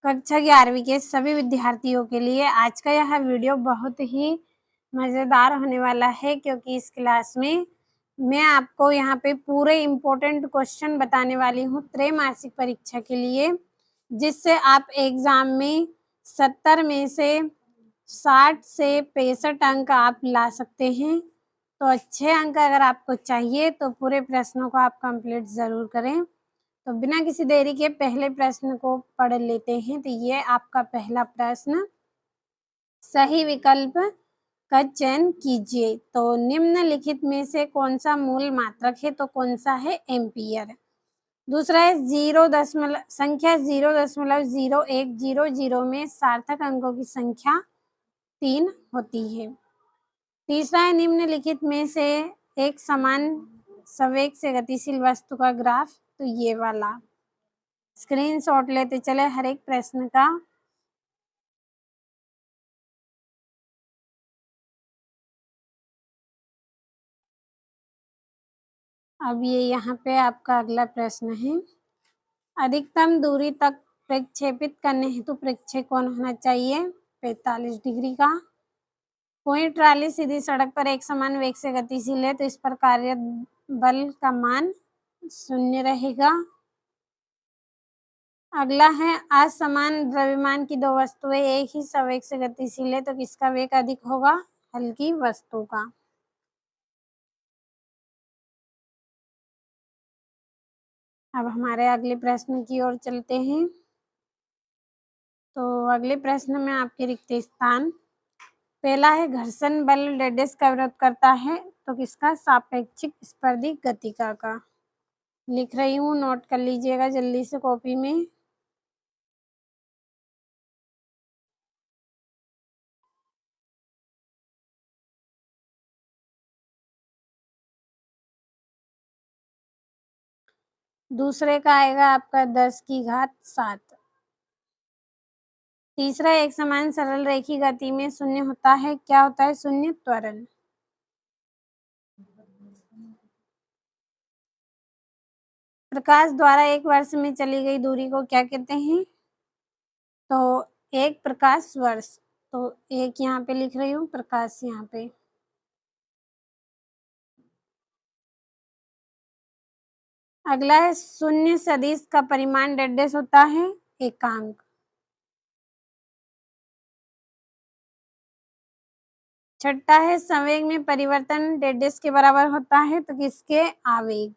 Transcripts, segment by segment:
कक्षा 11वीं के सभी विद्यार्थियों के लिए आज का यह वीडियो बहुत ही मज़ेदार होने वाला है, क्योंकि इस क्लास में मैं आपको यहाँ पे पूरे इम्पोर्टेंट क्वेश्चन बताने वाली हूँ त्रैमासिक परीक्षा के लिए, जिससे आप एग्ज़ाम में 70 में से 60 से 65 अंक आप ला सकते हैं। तो अच्छे अंक अगर आपको चाहिए तो पूरे प्रश्नों को आप कंप्लीट ज़रूर करें। तो बिना किसी देरी के पहले प्रश्न को पढ़ लेते हैं। तो ये आपका पहला प्रश्न, सही विकल्प का चयन कीजिए। तो निम्नलिखित में से कौन सा मूल मात्रक है? तो कौन सा है? एम्पियर। दूसरा है संख्या 0.0100 में सार्थक अंकों की संख्या 3 होती है। तीसरा है निम्नलिखित में से एक समान संवेग से गतिशील वस्तु का ग्राफ। तो ये वाला स्क्रीनशॉट लेते चले हर एक प्रश्न का। अब ये यहाँ पे आपका अगला प्रश्न है, अधिकतम दूरी तक प्रक्षेपित करने हेतु प्रक्षेप कौन होना चाहिए? 45 डिग्री का। कोई ट्राली सीधी सड़क पर एक समान वेग से गतिशील है तो इस पर कार्य बल का मान 0 रहेगा। अगला है, असमान द्रव्यमान की दो वस्तुएं एक ही संवेग से गतिशील है तो किसका वेग अधिक होगा? हल्की वस्तु का। अब हमारे अगले प्रश्न की ओर चलते हैं। तो अगले प्रश्न में आपके रिक्त स्थान, पहला है घर्षण बल डैश का विरोध करता है तो किसका? सापेक्षिक स्पर्धी गतिका का। लिख रही हूँ, नोट कर लीजिएगा जल्दी से कॉपी में। दूसरे का आएगा आपका 10⁻7। तीसरा, एक समान सरल रेखी गति में शून्य होता है, क्या होता है? शून्य त्वरण। प्रकाश द्वारा एक वर्ष में चली गई दूरी को क्या कहते हैं? तो एक प्रकाश वर्ष। तो एक यहाँ पे लिख रही हूँ, प्रकाश यहाँ पे। अगला है, शून्य सदिश का परिमाण डैश होता है? एकांक। छठा है, संवेग में परिवर्तन डैश के बराबर होता है तो किसके? आवेग।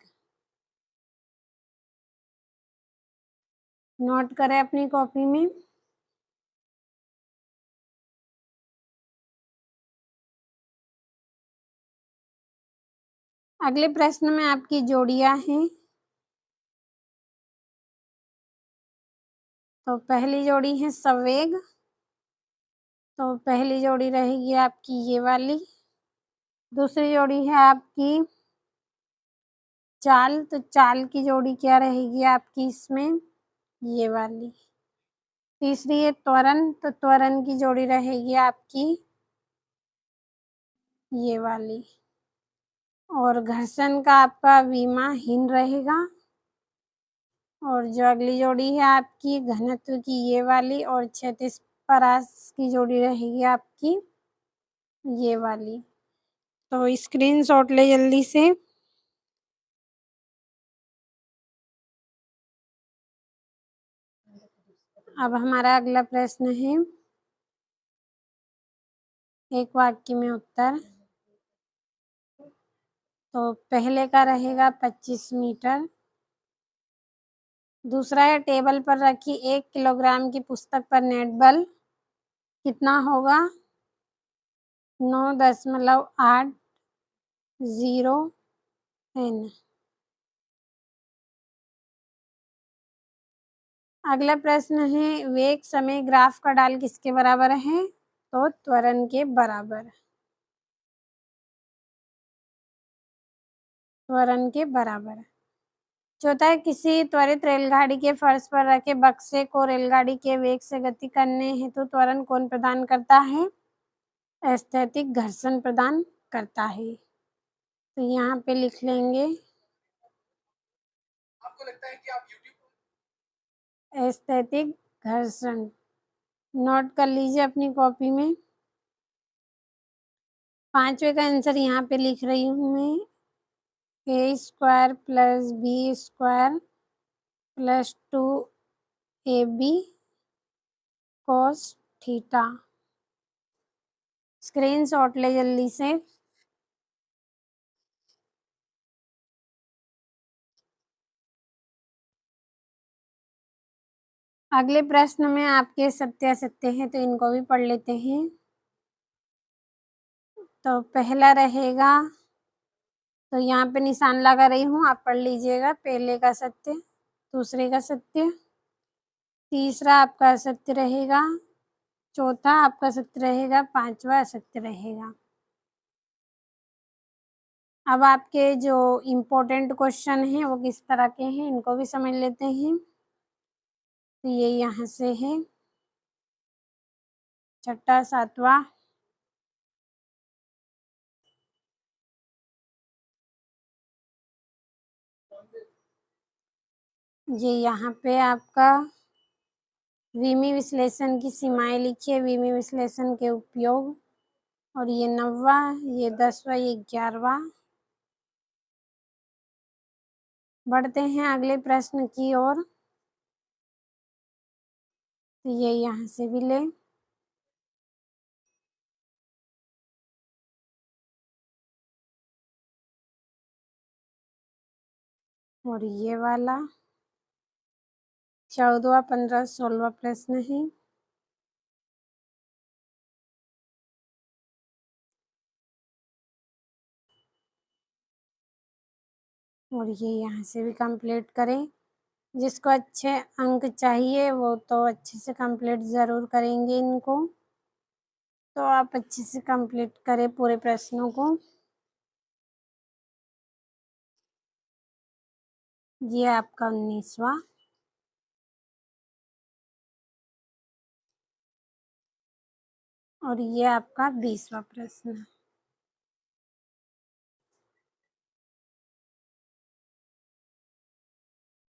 नोट करें अपनी कॉपी में। अगले प्रश्न में आपकी जोड़ियां हैं। तो पहली जोड़ी है संवेग, तो पहली जोड़ी रहेगी आपकी ये वाली। दूसरी जोड़ी है आपकी चाल, तो चाल की जोड़ी क्या रहेगी आपकी इसमें? ये वाली। तीसरी है त्वरण, तो त्वरण की जोड़ी रहेगी आपकी ये वाली। और घर्षण का आपका विमाहीन रहेगा। और जो अगली जोड़ी है आपकी घनत्व की ये वाली, और क्षैतिज परास की जोड़ी रहेगी आपकी ये वाली। तो स्क्रीनशॉट ले जल्दी से। अब हमारा अगला प्रश्न है, एक वाक्य में उत्तर। तो पहले का रहेगा 25 मीटर। दूसरा है, टेबल पर रखी 1 किलोग्राम की पुस्तक पर नेट बल कितना होगा? 9.80 N। अगला प्रश्न है, वेग समय ग्राफ का ढाल किसके बराबर है? तो त्वरण के बराबर। त्वरण के बराबर। चौथा है, किसी त्वरित रेलगाड़ी के फर्श पर रखे बक्से को रेलगाड़ी के वेग से गति करने हेतु त्वरण कौन प्रदान करता है? स्थैतिक घर्षण प्रदान करता है। तो यहाँ पे लिख लेंगे, आपको लगता है कि आप स्थैतिक घर्षण। नोट कर लीजिए अपनी कॉपी में। 5वें का आंसर यहाँ पे लिख रही हूँ मैं, a² + b² + 2ab cos theta. Screenshot ले जल्दी से। अगले प्रश्न में आपके सत्य असत्य हैं, तो इनको भी पढ़ लेते हैं। तो पहला रहेगा, तो यहाँ पे निशान लगा रही हूँ, आप पढ़ लीजिएगा। पहले का सत्य, दूसरे का सत्य, तीसरा आपका असत्य रहेगा, चौथा आपका सत्य रहेगा, पांचवा असत्य रहेगा। अब आपके जो इम्पोर्टेंट क्वेश्चन हैं वो किस तरह के हैं, इनको भी समझ लेते हैं। तो ये यहाँ से है, छठा, सातवां, ये यहाँ पे आपका विमी विश्लेषण की सीमाएं लिखिए, विमी विश्लेषण के उपयोग। और ये 9वां, ये 10वां, ये 11वां। बढ़ते हैं अगले प्रश्न की ओर। तो ये यहाँ से भी ले। और ये वाला 14वां, 15, 16वां प्रश्न है। और ये यहाँ से भी कंप्लीट करें। जिसको अच्छे अंक चाहिए वो तो अच्छे से कंप्लीट ज़रूर करेंगे इनको। तो आप अच्छे से कंप्लीट करें पूरे प्रश्नों को। ये आपका 19वां। और ये आपका 20वां प्रश्न।